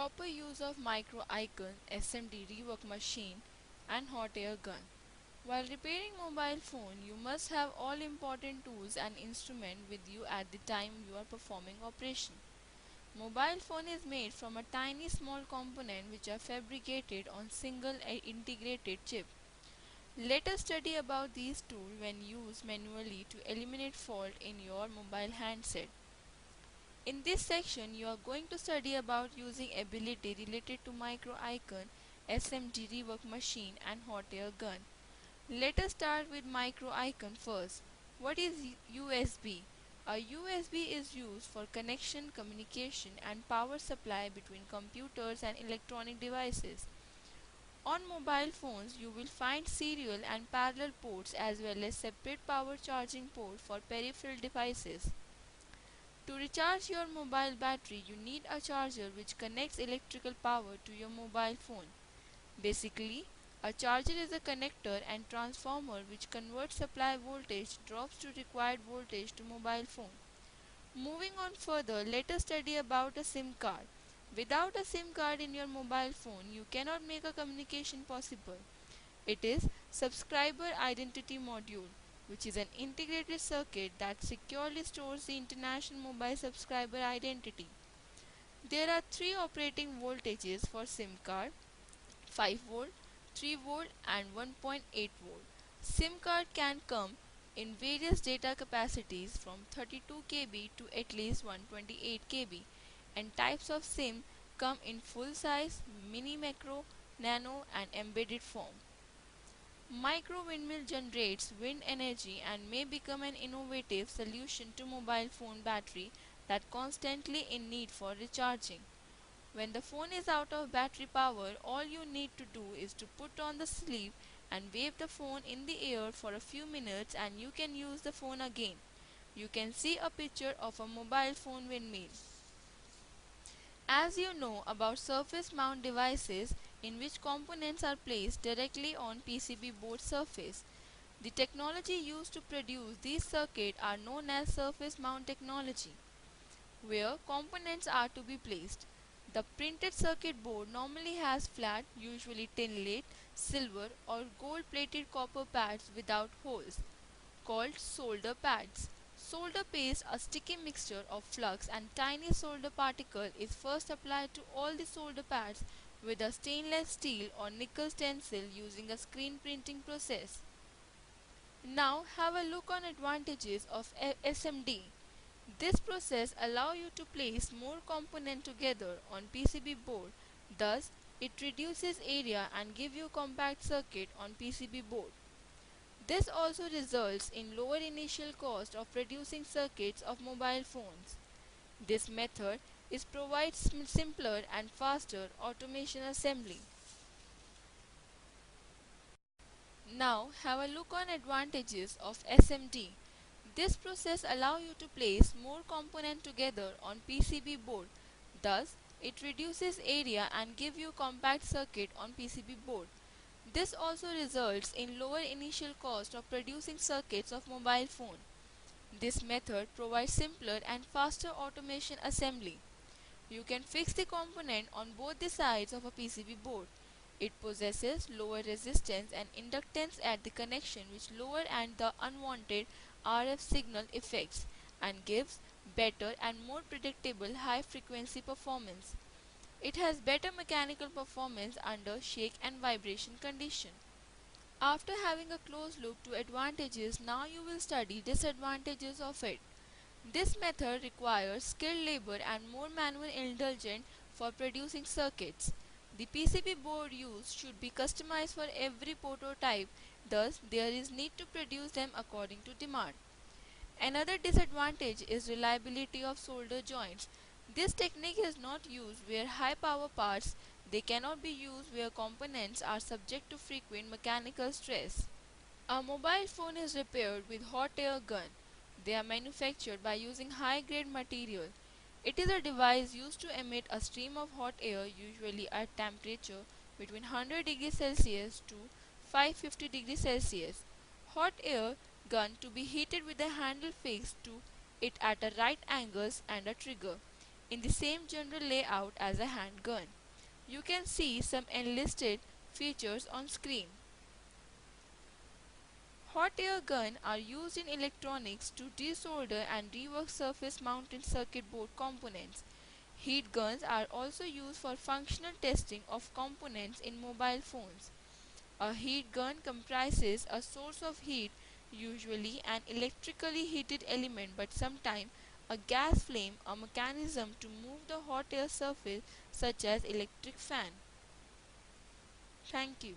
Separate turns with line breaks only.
Proper use of micro icon, SMD rework machine and hot air gun. While repairing mobile phone, you must have all important tools and instrument with you at the time you are performing operation. Mobile phone is made from a tiny small component which are fabricated on single integrated chip. Let us study about these tools when used manually to eliminate fault in your mobile handset. In this section, you are going to study about using ability related to micro icon, SMG rework machine and hot air gun. Let us start with micro icon first. What is USB? A USB is used for connection, communication and power supply between computers and electronic devices. On mobile phones, you will find serial and parallel ports as well as separate power charging port for peripheral devices. To recharge your mobile battery, you need a charger which connects electrical power to your mobile phone. Basically, a charger is a connector and transformer which converts supply voltage drops to required voltage to mobile phone. Moving on further, let us study about a SIM card. Without a SIM card in your mobile phone, you cannot make a communication possible. It is Subscriber Identity Module, which is an integrated circuit that securely stores the international mobile subscriber identity. There are three operating voltages for SIM card: 5 volt, 3 volt and 1.8 volt. SIM card can come in various data capacities from 32 KB to at least 128 KB, and types of SIM come in full size, mini, macro, nano and embedded form. Micro windmill generates wind energy and may become an innovative solution to mobile phone battery that constantly in need for recharging. When the phone is out of battery power, all you need to do is to put on the sleeve and wave the phone in the air for a few minutes and you can use the phone again. You can see a picture of a mobile phone windmill. As you know about surface mount devices in which components are placed directly on PCB board surface, the technology used to produce these circuits are known as surface mount technology, where components are to be placed. The printed circuit board normally has flat, usually tin lead, silver or gold plated copper pads without holes, called solder pads. Solder paste, a sticky mixture of flux and tiny solder particle, is first applied to all the solder pads with a stainless steel or nickel stencil using a screen printing process. Now have a look on advantages of SMD. This process allows you to place more components together on PCB board, thus it reduces area and give you compact circuit on PCB board. This also results in lower initial cost of producing circuits of mobile phones. This method is provides simpler and faster automation assembly. Now have a look on advantages of SMD. This process allows you to place more components together on PCB board. Thus, it reduces area and give you compact circuit on PCB board. This also results in lower initial cost of producing circuits of mobile phone. This method provides simpler and faster automation assembly. You can fix the component on both the sides of a PCB board. It possesses lower resistance and inductance at the connection which lower and the unwanted RF signal effects and gives better and more predictable high frequency performance. It has better mechanical performance under shake and vibration condition. After having a close look to advantages, now you will study disadvantages of it. This method requires skilled labor and more manual indulgence for producing circuits. The PCB board used should be customized for every prototype, thus there is need to produce them according to demand. Another disadvantage is reliability of solder joints. This technique is not used where high power parts, they cannot be used where components are subject to frequent mechanical stress. A mobile phone is repaired with hot air gun. They are manufactured by using high grade material. It is a device used to emit a stream of hot air usually at temperature between 100 degrees Celsius to 550 degrees Celsius. Hot air gun to be heated with a handle fixed to it at a right angles and a trigger. in the same general layout as a handgun. You can see some enlisted features on screen. Hot air guns are used in electronics to desolder and rework surface mounted circuit board components. Heat guns are also used for functional testing of components in mobile phones. A heat gun comprises a source of heat, usually an electrically heated element but sometimes a gas flame or mechanism to move the hot air surface such as electric fan. Thank you.